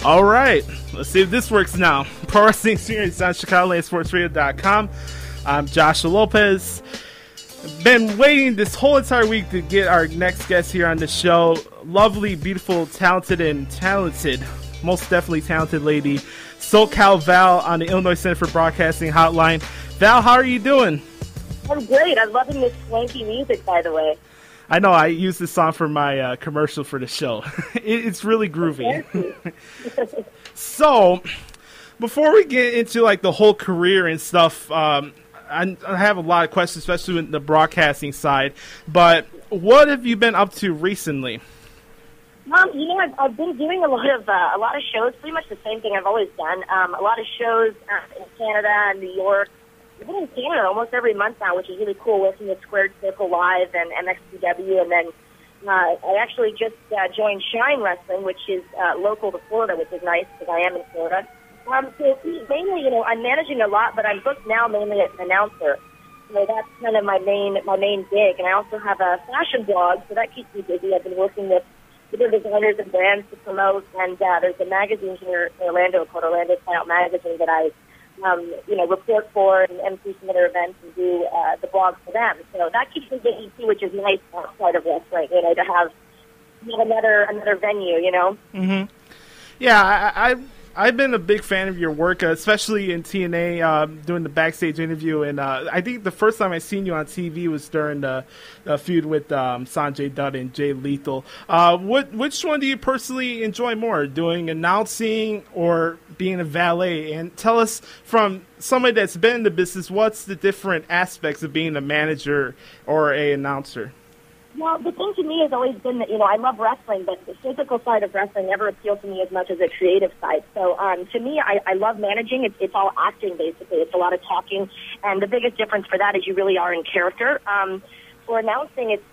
All right, let's see if this works now. Pro Wrestling Experience on ChicagolandSportsRadio.com. I'm Joshua Lopez. Been waiting this whole entire week to get our next guest here on the show. Lovely, beautiful, talented, most definitely talented lady, SoCal Val on the Illinois Center for Broadcasting Hotline. Val, how are you doing? I'm great. I'm loving this swanky music, by the way. I know. I use this song for my commercial for the show. It's really groovy. So, before we get into like the whole career and stuff, I have a lot of questions, especially with the broadcasting side. But what have you been up to recently? I've been doing a lot of shows. Pretty much the same thing I've always done. A lot of shows in Canada and New York. I've been in Canada almost every month now, which is really cool, working with Squared Circle Live and MXPW. And then I actually just joined Shine Wrestling, which is local to Florida, which is nice because I am in Florida. So mainly, I'm managing a lot, but I'm booked now mainly as an announcer. So that's kind of my main gig. And I also have a fashion blog, so that keeps me busy. I've been working with different designers and brands to promote. And there's a magazine here in Orlando called Orlando Standout Magazine that I report for and MC some other events and do the blog for them. So that keeps me busy too, which is nice outside of wrestling, to have another venue, Mm-hmm. Yeah, I've been a big fan of your work, especially in TNA, doing the backstage interview. And I think the first time I seen you on TV was during the feud with Sonjay, Dutt, and Jay Lethal. Which one do you personally enjoy more, doing announcing or being a valet? And tell us, from somebody that's been in the business, what's the different aspects of being a manager or a announcer? Well, the thing to me has always been that, I love wrestling, but the physical side of wrestling never appealed to me as much as the creative side. So to me, I love managing. It's all acting, basically. It's a lot of talking. And the biggest difference for that is you really are in character. For announcing, it's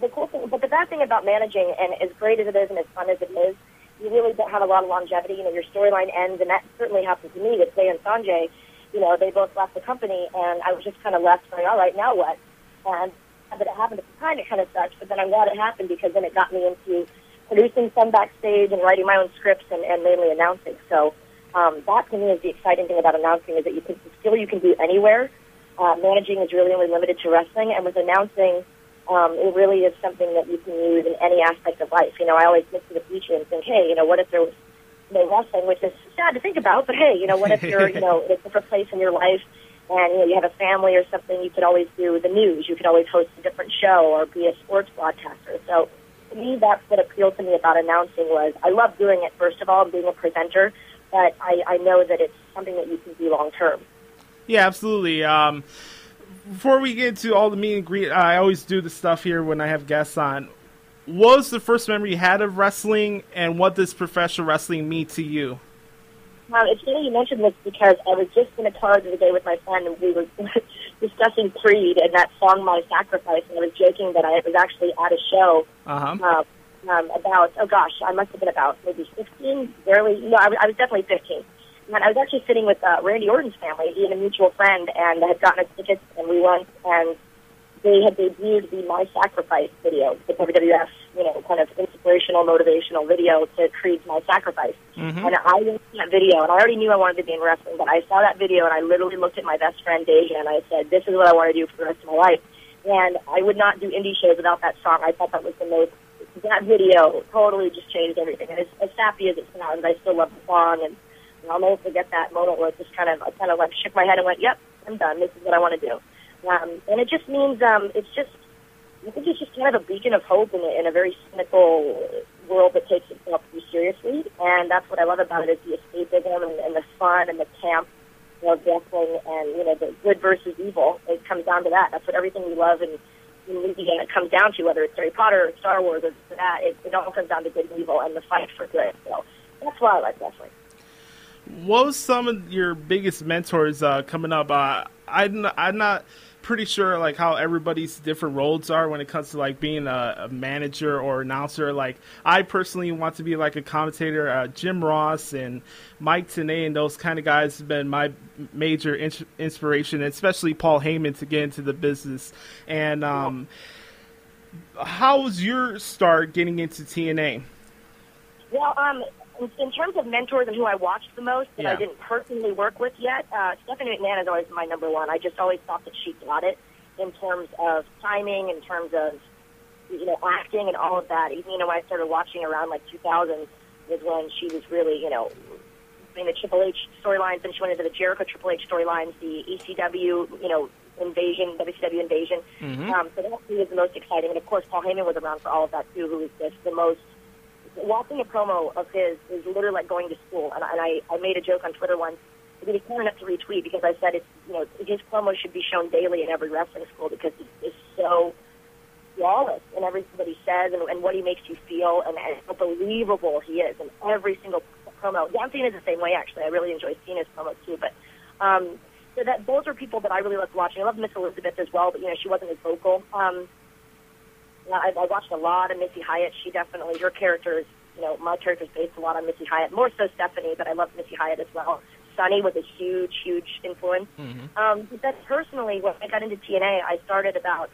the cool thing. But the bad thing about managing, and as great as it is and as fun as it is, you really don't have a lot of longevity. Your storyline ends, and that certainly happened to me with Jay and Sonjay. They both left the company, and I was just kind of left going, all right, now what? And but it happened at the time, it kind of sucked, but then I'm glad it happened because then it got me into producing some backstage and writing my own scripts and mainly announcing. So that to me is the exciting thing about announcing, is that you can do anywhere. Managing is really only limited to wrestling, and with announcing, it really is something that you can use in any aspect of life. I always look to the future and think, hey, what if there was wrestling, which is sad to think about, but hey, what if you're, in a different place in your life, and you have a family or something, you could always do the news. You could always host a different show or be a sports broadcaster. So to me, that's what appealed to me about announcing. Was I love doing it, first of all, being a presenter, but I know that it's something that you can do long term. Yeah, absolutely. Before we get into all the meet and greet, I always do the stuff here when I have guests on. What was the first memory you had of wrestling, and what does professional wrestling mean to you? It's funny you mentioned this because I was just in a car the other day with my friend, and we were discussing Creed and that song, My Sacrifice, and I was joking that I was actually at a show about, I must have been about maybe 15, barely, I was definitely 15. And I was actually sitting with Randy Orton's family, he and a mutual friend, and I had gotten us tickets, and we went, and they had debuted the My Sacrifice video, the WWF, kind of inspirational, motivational video to Creed's My Sacrifice. Mm-hmm. And I watched that video, and I already knew I wanted to be in wrestling, but I saw that video, and I literally looked at my best friend, Deja, and I said, this is what I want to do for the rest of my life. And I would not do indie shows without that song. I thought that was that video totally just changed everything. And as sappy as it sounds, I still love the song, and I'll never forget that moment where it just I kind of like shook my head and went, yep, I'm done. This is what I want to do. And it just means I think it's just kind of a beacon of hope in a very cynical world that takes itself too seriously. And that's what I love about it, is the escapism and the fun and the camp, wrestling and, the good versus evil. It comes down to that. That's what everything we love in media comes down to, whether it's Harry Potter or Star Wars or that. It all comes down to good and evil and the fight for good. So that's why I like wrestling. What was some of your biggest mentors coming up? I'm not pretty sure like how everybody's different roles are when it comes to like being a manager or announcer. Like I personally want to be like a commentator. Jim Ross and Mike Tenay and those kind of guys have been my major inspiration, especially Paul Heyman, to get into the business. And how was your start getting into TNA? Well, in terms of mentors and who I watched the most that I didn't personally work with yet, Stephanie McMahon is always my number one. I just always thought that she got it in terms of timing, in terms of, acting and all of that. Even, when I started watching around like 2000 was when she was really, in the Triple H storylines, and she went into the Jericho Triple H storylines, the ECW, invasion, WCW invasion. Mm-hmm. So that was the most exciting. And of course, Paul Heyman was around for all of that too, who was just the most. Watching a promo of his is literally like going to school. And I made a joke on Twitter once. It was kind enough to retweet because I said his promo should be shown daily in every wrestling school because it's so flawless in everything that he says and what he makes you feel and how believable he is in every single promo. John Cena is the same way, actually. I really enjoy Cena's promos too. But so those are people that I really loved watching. I love Miss Elizabeth as well, but she wasn't as vocal. I watched a lot of Missy Hyatt. She definitely, her character is, my character is based a lot on Missy Hyatt. More so Stephanie, but I love Missy Hyatt as well. Sunny was a huge, huge influence. Mm-hmm. But then personally, when I got into TNA, I started about,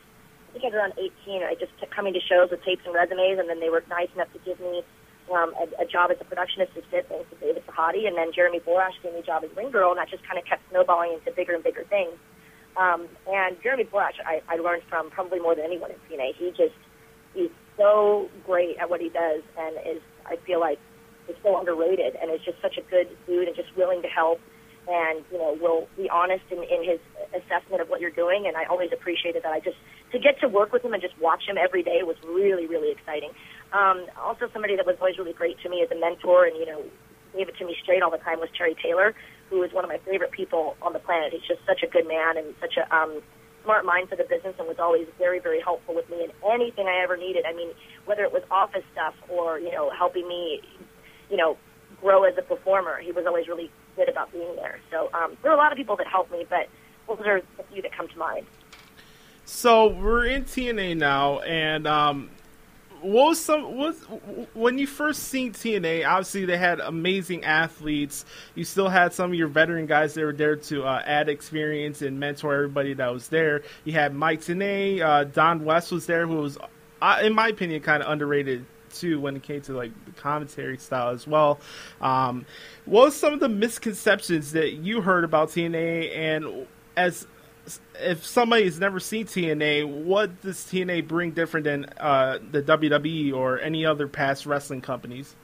I think I was around 18. I just kept coming to shows with tapes and resumes, and then they were nice enough to give me a job as a production assistant, thanks to David Sahadi, and then Jeremy Borash gave me a job as ring girl, and that just kind of kept snowballing into bigger and bigger things. And Jeremy Borash, I learned from probably more than anyone in TNA. He's so great at what he does, and I feel like is so underrated, and is just such a good dude, and just willing to help, and will be honest in his assessment of what you're doing. And I always appreciated that. To get to work with him and just watch him every day was really, really exciting. Also, somebody that was always really great to me as a mentor, and gave it to me straight all the time, was Terry Taylor, who is one of my favorite people on the planet. He's just such a good man and such a smart mind for the business, and was always very, very helpful with me in anything I ever needed. I mean, whether it was office stuff or, helping me, grow as a performer, he was always really good about being there. So there are a lot of people that helped me, but those are a few that come to mind. So we're in TNA now, and when you first seen TNA, obviously they had amazing athletes. You still had some of your veteran guys that were there to add experience and mentor everybody that was there. You had Mike Tenay, Don West was there, who was, in my opinion, kind of underrated too when it came to like the commentary style as well. What were some of the misconceptions that you heard about TNA, and if somebody's never seen TNA, what does TNA bring different than the WWE or any other past wrestling companies?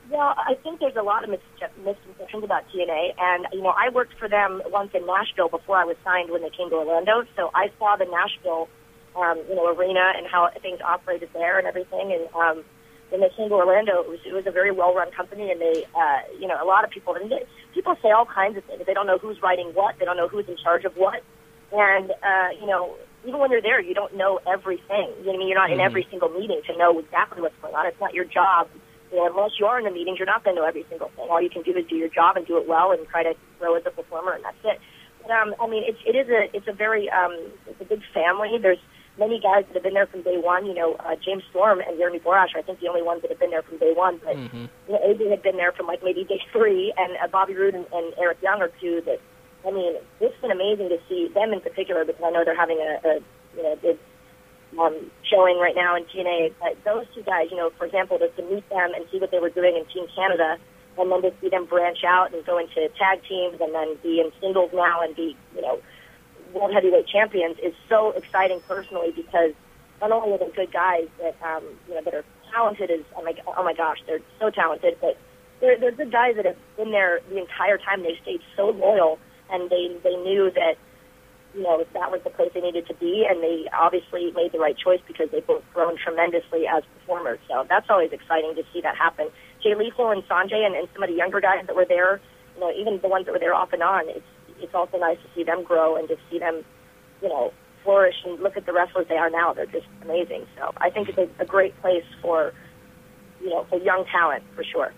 Well, I think there's a lot of misconceptions about TNA, and I worked for them once in Nashville before I was signed when they came to Orlando, so I saw the Nashville, arena and how things operated there and everything. And when they came to Orlando, it was a very well-run company, and they, a lot of people people say all kinds of things. They don't know who's writing what, they don't know who's in charge of what. And, even when you're there, you don't know everything. You're not in every single meeting to know exactly what's going on. It's not your job. Unless you are in the meetings, you're not going to know every single thing. All you can do is do your job and do it well and try to grow as a performer, and that's it. But, it's a big family. There's many guys that have been there from day one. James Storm and Jeremy Borash are, I think, the only ones that have been there from day one. But, AJ had been there from like maybe day 3, and Bobby Roode and Eric Young are two that, it's been amazing to see them in particular, because I know they're having a big showing right now in TNA. But those two guys, for example, just to meet them and see what they were doing in Team Canada, and then to see them branch out and go into tag teams and then be in singles now and be, world heavyweight champions is so exciting personally, because not only are they good guys that, that are talented as, oh my gosh, they're so talented, but they're good guys that have been there the entire time. They stayed so loyal. And they knew that, that was the place they needed to be, and they obviously made the right choice because they've both grown tremendously as performers. So that's always exciting to see that happen. Jay Lethal and Sonjay and some of the younger guys that were there, even the ones that were there off and on, it's also nice to see them grow and to see them, flourish and look at the wrestlers they are now. They're just amazing. So I think it's a great place for young talent, for sure.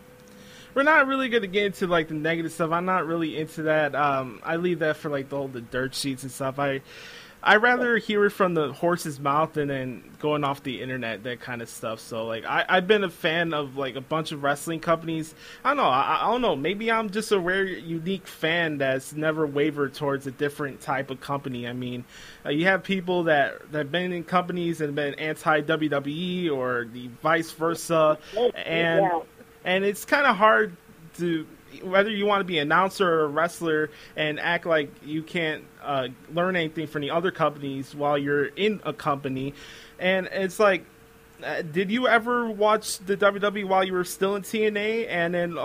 We're not really going to get into like the negative stuff. I'm not really into that. I leave that for like the dirt sheets and stuff. I rather hear it from the horse's mouth than then going off the internet, that kind of stuff. So like I've been a fan of like a bunch of wrestling companies. I don't know. I don't know. Maybe I'm just a rare, unique fan that's never wavered towards a different type of company. I mean, you have people that have been in companies and been anti WWE or the vice versa, and. Yeah. and it's kind of hard to, whether you want to be an announcer or a wrestler and act like you can't learn anything from the other companies while you're in a company. And it's like, did you ever watch the WWE while you were still in TNA? And then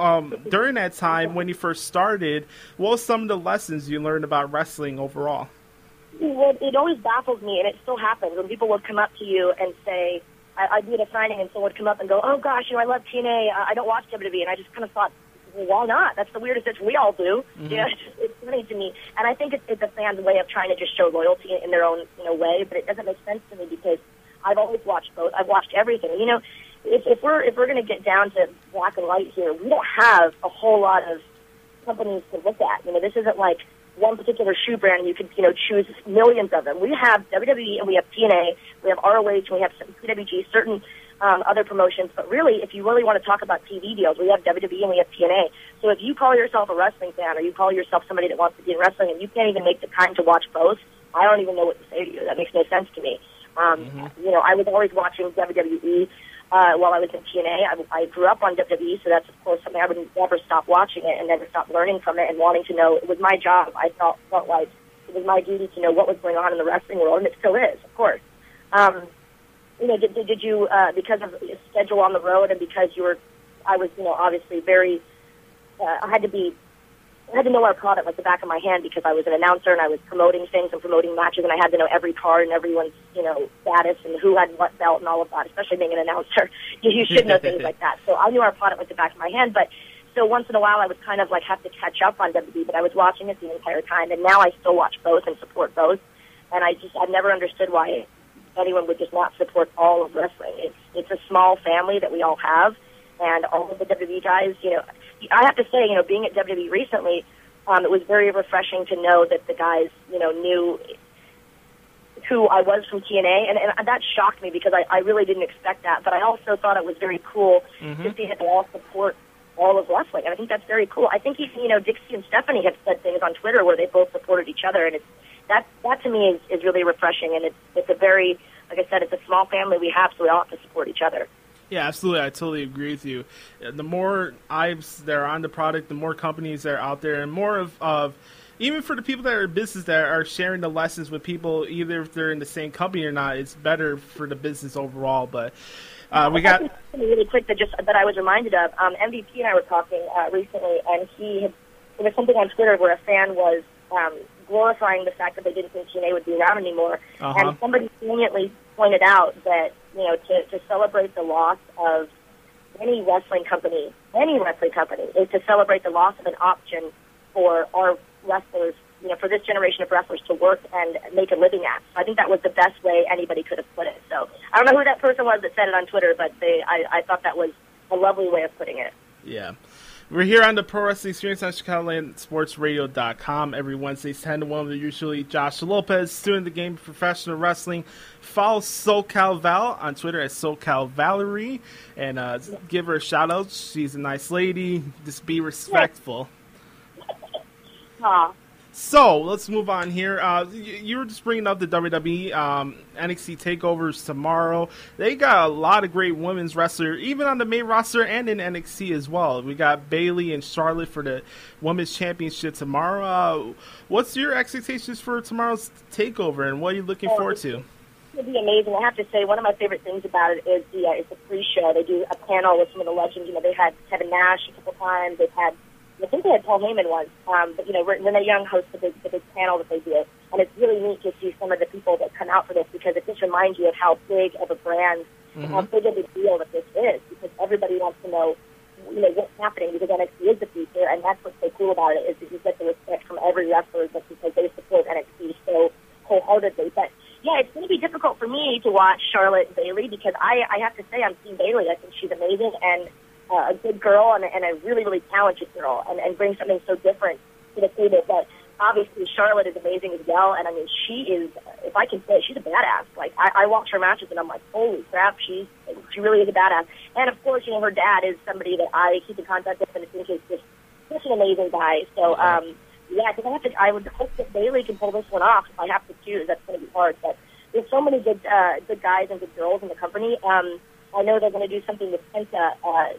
during that time, when you first started, what were some of the lessons you learned about wrestling overall? Well, it always baffles me, and it still happens, when people would come up to you and say, I'd be at a signing and someone would come up and go, oh gosh, I love TNA, I don't watch WWE. And I just kind of thought, well, why not? That's the weirdest thing. We all do. Mm-hmm. It's funny to me. And I think it's a fan's way of trying to just show loyalty in their own way, but it doesn't make sense to me because I've always watched both. I've watched everything. If we're going to get down to black and white here, we don't have a whole lot of companies to look at. This isn't like one particular shoe brand. You could, choose millions of them. We have WWE and we have TNA, we have ROH, and we have PWG, certain other promotions. But really, if you really want to talk about TV deals, we have WWE and we have TNA. So if you call yourself a wrestling fan or you call yourself somebody that wants to be in wrestling and you can't even make the time to watch both, I don't even know what to say to you. That makes no sense to me. I was always watching WWE while I was in TNA. I grew up on WWE, so that's, of course, something I would never stop watching it and never stop learning from it and wanting to know. It was my job. I felt like it was my duty to know what was going on in the wrestling world, and it still is, of course. Did you, because of schedule on the road and because I was, obviously very, I had to know our product like the back of my hand because I was an announcer and I was promoting things and promoting matches, and I had to know every card and everyone's, status and who had what belt and all of that, especially being an announcer. You should know things like that. So I knew our product like the back of my hand, but so once in a while I would kind of like have to catch up on WWE, but I was watching it the entire time, and now I still watch both and support both, and I've never understood why anyone would just not support all of wrestling. It's a small family that we all have, and all of the WWE guys, I have to say, being at WWE recently, it was very refreshing to know that the guys, knew who I was from TNA, and that shocked me because I really didn't expect that. But I also thought it was very cool to see that they all support all of wrestling, and I think that's very cool. I think even, Dixie and Stephanie have said things on Twitter where they both supported each other, and that to me is really refreshing, and it's a very, like I said, it's a small family we have, so we all have to support each other. Yeah, absolutely. I totally agree with you. The more eyes that are on the product, the more companies that are out there, and more of even for the people that are in business that are sharing the lessons with people, either if they're in the same company or not, it's better for the business overall. But we got really quick that I was reminded of. MVP and I were talking recently, and there was something on Twitter where a fan was glorifying the fact that they didn't think TNA would be around anymore, and somebody poignantly pointed out that to celebrate the loss of any wrestling company is to celebrate the loss of an option for our wrestlers, for this generation of wrestlers to work and make a living at. I think that was the best way anybody could have put it. So I don't know who that person was that said it on Twitter, but I thought that was a lovely way of putting it. Yeah. We're here on the Pro Wrestling Experience on SoCalSportsRadio.com every Wednesdays 10 to 1 with usually Josh Lopez, student of the game of professional wrestling. Follow SoCal Val on Twitter at SoCal Valerie, and give her a shout out. She's a nice lady. Just be respectful. So let's move on here. You were just bringing up the WWE NXT takeovers tomorrow. They got a lot of great women's wrestlers, even on the main roster and in NXT as well. We got Bayley and Charlotte for the women's championship tomorrow. What's your expectations for tomorrow's takeover, and what are you looking forward to? It'll be amazing. I have to say, one of my favorite things about it is the pre-show. They do a panel with some of the legends. They had Kevin Nash a couple times. I think they had Paul Heyman once, but Renee Young hosts the big panel that they do, and it's really neat to see some of the people that come out for this because it just reminds you of how big of a brand, how big of a deal that this is, because everybody wants to know, what's happening because NXT is the future, and that's what's so cool about it is that you get the respect from every wrestler just because they support NXT so wholeheartedly. But yeah, it's going to be difficult for me to watch Charlotte and Bayley because I have to say I'm Team Bayley. I think she's amazing and a good girl and a really, really talented girl and brings something so different to the table. But obviously Charlotte is amazing as well. And I mean, she is, if I can say it, she's a badass. Like I watch her matches and I'm like, holy crap, she really is a badass. And of course, her dad is somebody that I keep in contact with and I think is just such an amazing guy. So, yeah, because I would hope that Bayley can pull this one off. If I have to choose, that's going to be hard. But there's so many good guys and good girls in the company. I know they're going to do something with Penta,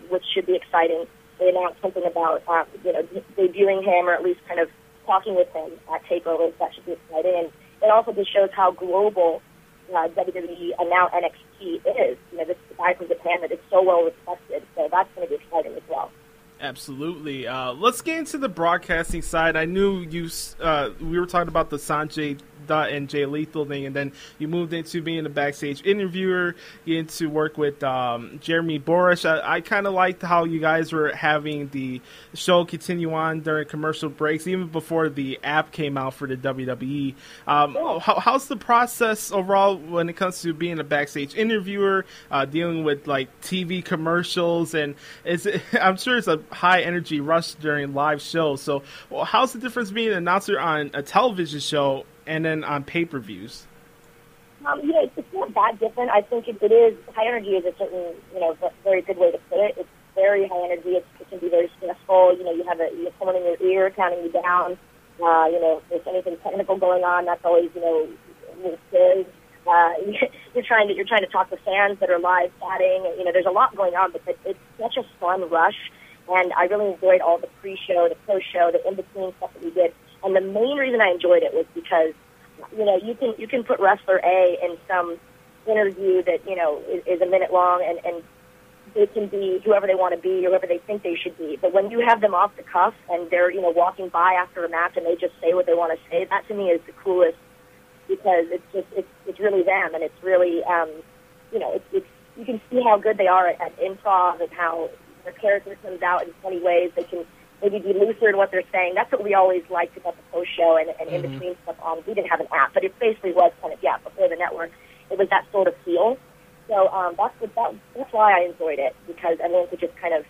which should be exciting. They announced something about, debuting him or at least kind of talking with him at TakeOvers. That should be exciting. And it also just shows how global WWE and now NXT is. This is a guy from Japan that is so well respected. So that's going to be exciting as well. Absolutely. Let's get into the broadcasting side. I knew we were talking about the Sonjay, Dutt, and Jay Lethal thing, and then you moved into being a backstage interviewer, getting to work with Jeremy Borash. I kind of liked how you guys were having the show continue on during commercial breaks, even before the app came out for the WWE. How's the process overall when it comes to being a backstage interviewer, dealing with like TV commercials, and I'm sure it's a high energy rush during live shows. So how's the difference being an announcer on a television show and then on pay-per-views? It's not that different. I think it is, high energy is a certain, very good way to put it. It's very high energy. It can be very stressful. You have someone in your ear counting you down. If there's anything technical going on, that's always, scary. You're trying to talk to fans that are live chatting. There's a lot going on, but it's such a fun rush. And I really enjoyed all the pre-show, the post-show, the in-between stuff that we did. And the main reason I enjoyed it was because, you can put wrestler A in some interview that, is a minute long, and they can be whoever they want to be, whoever they think they should be. But when you have them off the cuff and they're, walking by after a match and they just say what they want to say, that to me is the coolest, because it's really them, and it's really, you can see how good they are at improv and how their character comes out in funny ways. They can maybe be looser in what they're saying. That's what we always liked about the post-show and in-between stuff on. We didn't have an app, but it basically was kind of, before the network, it was that sort of feel. So that's why I enjoyed it, because everyone could just kind of,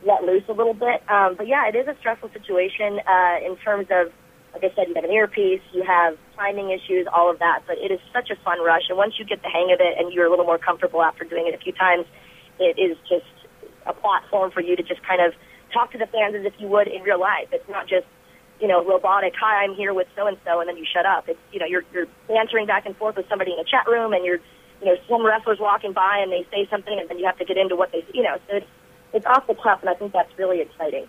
let loose a little bit. But yeah, it is a stressful situation in terms of, like I said, you have an earpiece, you have timing issues, all of that, but it is such a fun rush. And once you get the hang of it and you're a little more comfortable after doing it a few times, it is just a platform for you to just kind of talk to the fans as if you would in real life. It's not just, robotic, hi, I'm here with so-and-so, and then you shut up. It's, you're answering back and forth with somebody in a chat room, and some wrestlers walking by and they say something, and then you have to get into what they, so it's off the cuff, and I think that's really exciting.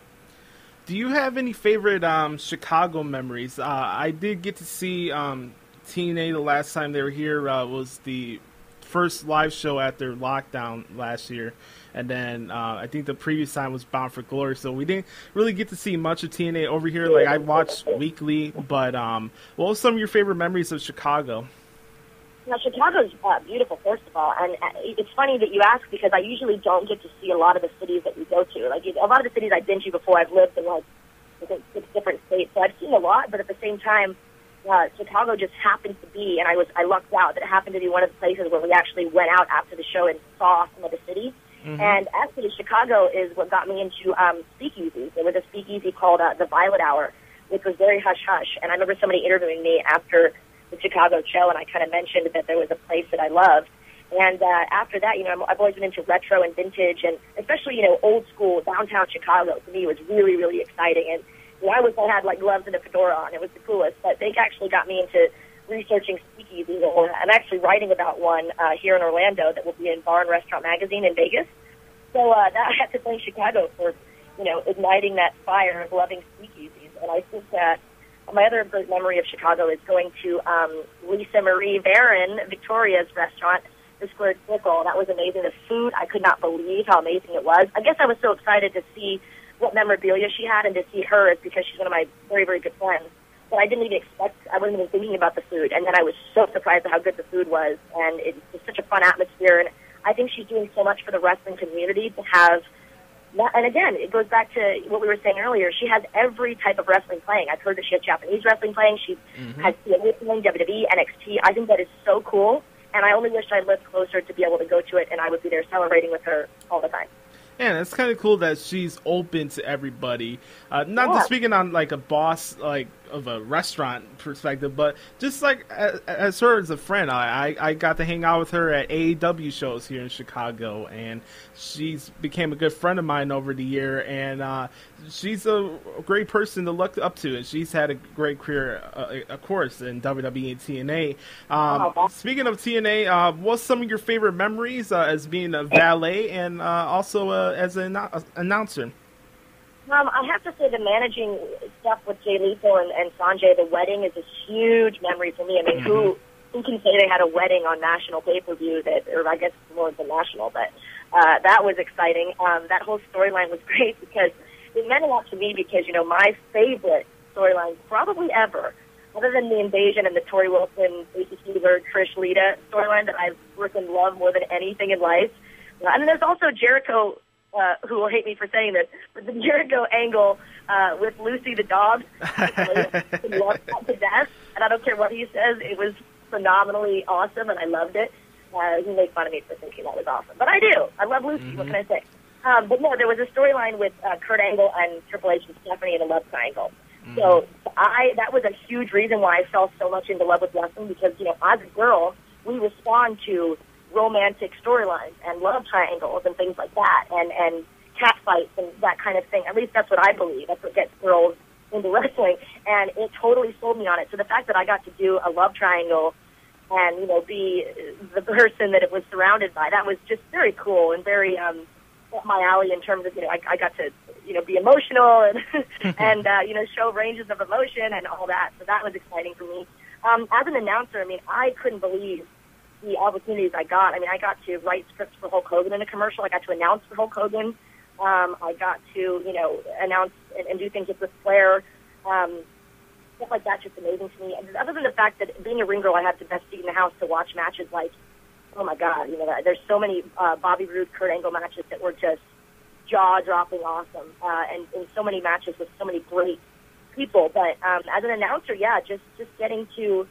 Do you have any favorite Chicago memories? I did get to see TNA the last time they were here. Was the first live show after lockdown last year. And then I think the previous time was Bound for Glory, so we didn't really get to see much of TNA over here. Like, I watched weekly, but what were some of your favorite memories of Chicago? Now, Chicago's beautiful, first of all, and it's funny that you ask, because I usually don't get to see a lot of the cities that we go to. Like, a lot of the cities I've been to before, I've lived in, like, I think 6 different states, so I've seen a lot, but at the same time, Chicago just happened to be, and I lucked out that it happened to be one of the places where we actually went out after the show and saw some of the city. Mm-hmm. And actually, Chicago is what got me into speakeasies. There was a speakeasy called the Violet Hour, which was very hush-hush. And I remember somebody interviewing me after the Chicago show, and I kind of mentioned that there was a place that I loved. And after that, I've always been into retro and vintage, and especially, old school downtown Chicago. To me, was really, really exciting. And I had like gloves and a fedora on. It was the coolest. But they actually got me into researching speakeasies. I'm actually writing about one here in Orlando that will be in Bar and Restaurant Magazine in Vegas. So I had to thank Chicago for, igniting that fire of loving speakeasies. And I think that my other great memory of Chicago is going to Lisa Marie Varon, Victoria's restaurant, the Squared Circle. That was amazing. The food, I could not believe how amazing it was. I guess I was so excited to see what memorabilia she had and to see hers, because she's one of my very, very good friends. But I didn't even I wasn't even thinking about the food. And then I was so surprised at how good the food was. And it's just such a fun atmosphere. And I think she's doing so much for the wrestling community to have, and again, it goes back to what we were saying earlier. She has every type of wrestling playing. I've heard that she has Japanese wrestling playing. She has TNA playing, WWE, NXT. I think that is so cool. And I only wish I lived closer to be able to go to it, and I would be there celebrating with her all the time. Yeah, it's kind of cool that she's open to everybody. Not just speaking on like a boss like of a restaurant perspective, but just like as her as a friend, I got to hang out with her at AEW shows here in Chicago, and she's became a good friend of mine over the year, and she's a great person to look up to, and she's had a great career, of course, in WWE and TNA. Speaking of TNA, what's some of your favorite memories as being a valet and also as an announcer? I have to say the managing stuff with Jay Lethal and Sonjay, the wedding, is a huge memory for me. I mean, who can say they had a wedding on national pay-per-view, or I guess more than national, but that was exciting. That whole storyline was great because it meant a lot to me because, my favorite storyline probably ever, other than the Invasion and the Tori Wilson, Lacey Seaver, Trish Lita storyline that I freaking love more than anything in life. And then there's also Jericho, who will hate me for saying this, but the Jericho angle with Lucy the dog, I love that to death, and I don't care what he says, it was phenomenally awesome, and I loved it. He made fun of me for thinking that was awesome, but I do. I love Lucy. What can I say? But no, there was a storyline with Kurt Angle and Triple H and Stephanie in a love triangle. So that was a huge reason why I fell so much into love with wrestling because, as a girl, we respond to romantic storylines and love triangles and things like that and cat fights and that kind of thing. At least that's what I believe. That's what gets girls into wrestling. And it totally sold me on it. So the fact that I got to do a love triangle and, be the person that it was surrounded by, that was just very cool and very up my alley in terms of, I got to, be emotional and, and show ranges of emotion and all that. So that was exciting for me. As an announcer, I couldn't believe the opportunities I got. I got to write scripts for Hulk Hogan in a commercial. I got to announce for Hulk Hogan. I got to, announce and do things with Flair. Stuff like that's just amazing to me. And other than the fact that being a ring girl, I had the best seat in the house to watch matches like, oh my God, there's so many Bobby Roode, Kurt Angle matches that were just jaw-dropping awesome, and so many matches with so many great people. But as an announcer, yeah, just getting to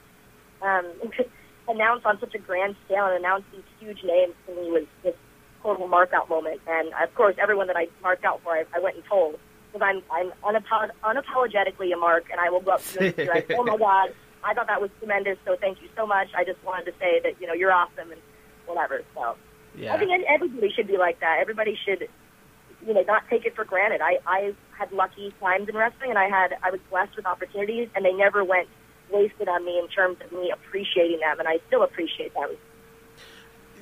announce on such a grand scale and announce these huge names to me was this total mark-out moment. And, of course, everyone that I marked out for, I went and told. Because I'm unapologetically a mark, and I will go up to them and be like, oh, my God, I thought that was tremendous, so thank you so much. I just wanted to say that, you're awesome and whatever. So yeah. I think everybody should be like that. Everybody should, not take it for granted. I had lucky times in wrestling, and I was blessed with opportunities, and they never went wasted on me in terms of me appreciating them, and I still appreciate them.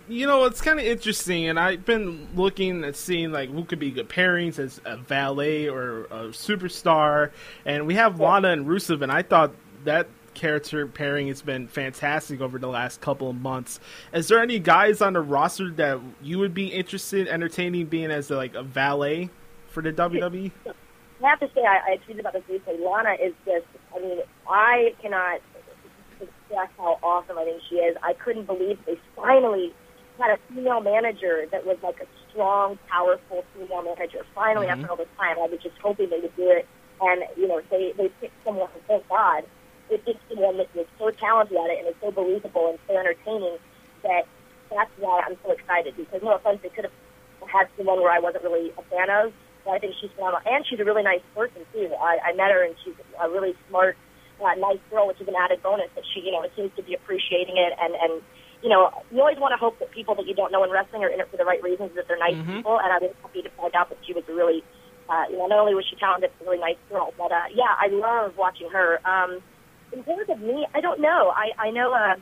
It's kind of interesting, and I've been looking at seeing who could be good pairings as a valet or a superstar, and we have Lana and Rusev, and I thought that character pairing has been fantastic over the last couple of months. Is there any guys on the roster that you would be interested in entertaining being as a valet for the WWE? I have to say, I tweeted about this recently. Lana is just, I cannot express how awesome I think she is. I couldn't believe they finally had a female manager that was a strong, powerful female manager. Finally, after all this time, I was just hoping they would do it. And, they picked someone, thank God, they picked someone that was so talented at it and is so believable and so entertaining that's why I'm so excited. Because, no offense, they could have had someone where I wasn't really a fan of. I think she's phenomenal. And she's a really nice person, too. I met her, and she's a really smart, nice girl, which is an added bonus that she, seems to be appreciating it. And you always want to hope that people that you don't know in wrestling are in it for the right reasons, that they're nice people. And I was happy to find out that she was a really, not only was she talented, but a really nice girl. But, yeah, I love watching her. In terms of me, I don't know. I know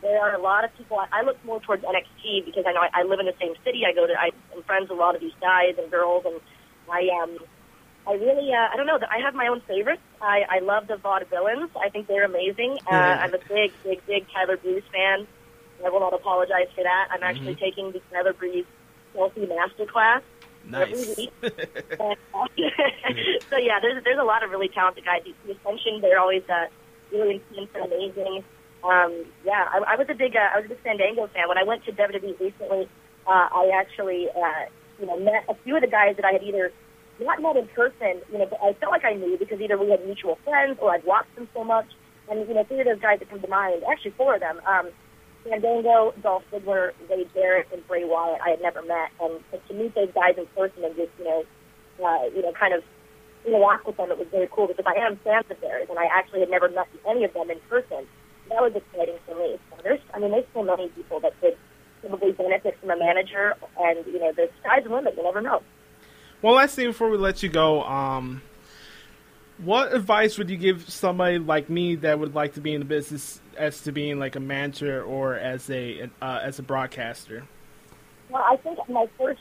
there are a lot of people. I look more towards NXT because I know I live in the same city. I'm friends with a lot of these guys and girls, and I really, I don't know. I have my own favorites. I love the Vaudevillains. I think they're amazing. I'm a big Tyler Breeze fan. I will not apologize for that. I'm actually taking the Tyler Breeze selfie masterclass. Nice. So yeah, there's a lot of really talented guys. The Ascension, they're always really intense and amazing. Yeah, I was a big Fandango fan. When I went to WWE recently, I actually met a few of the guys that I had either not met in person, but I felt like I knew because either we had mutual friends or I'd watched them so much. And three of those guys that come to mind, actually four of them. Fandango, Dolph Ziggler, Wade Barrett, and Bray Wyatt I had never met. And to meet those guys in person and just, kind of interact with them, it was very cool because I am fans of theirs, and I actually had never met any of them in person. That was exciting for me. So there's so many people that could probably benefit from a manager, and, the sky's the limit. You never know. One last thing before we let you go. What advice would you give somebody like me that would like to be in the business as to being like a manager or as a broadcaster? Well, I think my first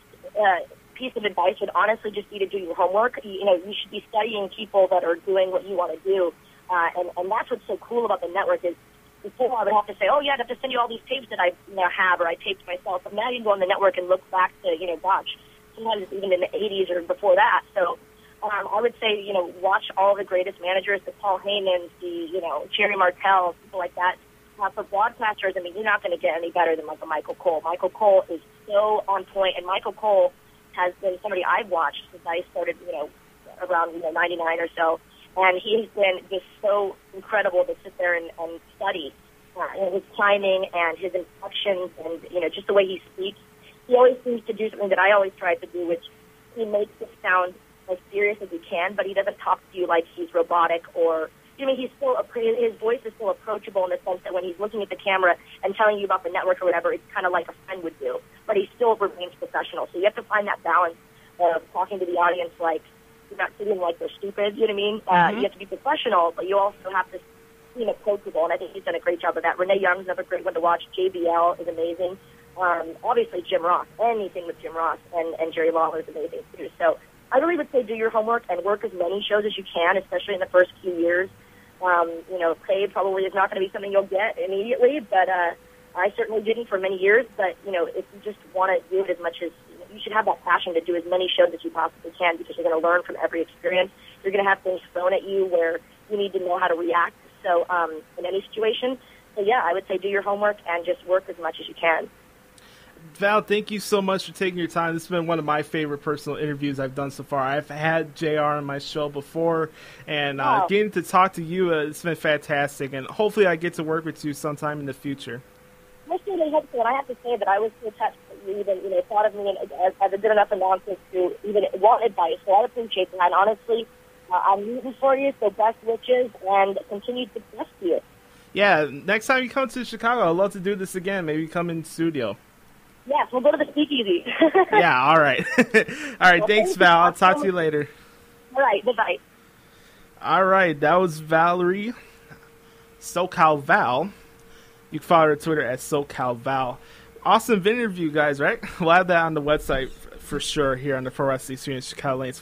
piece of advice would honestly just be to do your homework. You should be studying people that are doing what you want to do, and that's what's so cool about the network is before I would have to say, oh yeah, I'd have to send you all these tapes that I have or I taped myself. But now you can go on the network and look back to gosh, sometimes even in the 80s or before that. So. I would say, watch all the greatest managers, the Paul Heymans, the, Jerry Martell, people like that. For broadcasters, you're not going to get any better than like a Michael Cole. Michael Cole is so on point, and Michael Cole has been somebody I've watched since I started, around 99 or so, and he has been just so incredible to sit there and study his timing and his inflections and, just the way he speaks. He always seems to do something that I always try to do, which he makes it sound as serious as he can, but he doesn't talk to you like he's robotic or, he's still, his voice is still approachable in the sense that when he's looking at the camera and telling you about the network or whatever, it's kind of like a friend would do, but he still remains professional. So you have to find that balance of talking to the audience like you're not sitting like they're stupid, you know what I mean? Mm-hmm. You have to be professional, but you also have to be approachable, and I think he's done a great job of that. Renee Young's another great one to watch. JBL is amazing. Obviously Jim Ross, anything with Jim Ross and Jerry Lawler is amazing too. So I really would say do your homework and work as many shows as you can, especially in the first few years. Pay probably is not going to be something you'll get immediately, but I certainly didn't for many years. But, if you just want to do it as much as, you should have that passion to do as many shows as you possibly can because you're going to learn from every experience. You're going to have things thrown at you where you need to know how to react. So in any situation, so yeah, I would say do your homework and just work as much as you can. Val, thank you so much for taking your time. This has been one of my favorite personal interviews I've done so far. I've had JR on my show before, and getting to talk to you, it's been fantastic, and hopefully I get to work with you sometime in the future. I certainly hope so, and I have to say that I was so touched that you even thought of me as a good enough announcer to even want advice, so I appreciate that, and honestly, I'm rooting for you, so best wishes, and continued success to you. Yeah, next time you come to Chicago, I'd love to do this again. Maybe come in studio. Yes, we'll go to the speakeasy. Yeah, all right. All right, well, thanks, Val. I'll talk to you later. All right, bye-bye. All right, that was Valerie, SoCal Val. You can follow her on Twitter at SoCal Val. Awesome interview, guys, right? We'll have that on the website for sure here on the Pro Wrestling Experience Chicago Lane.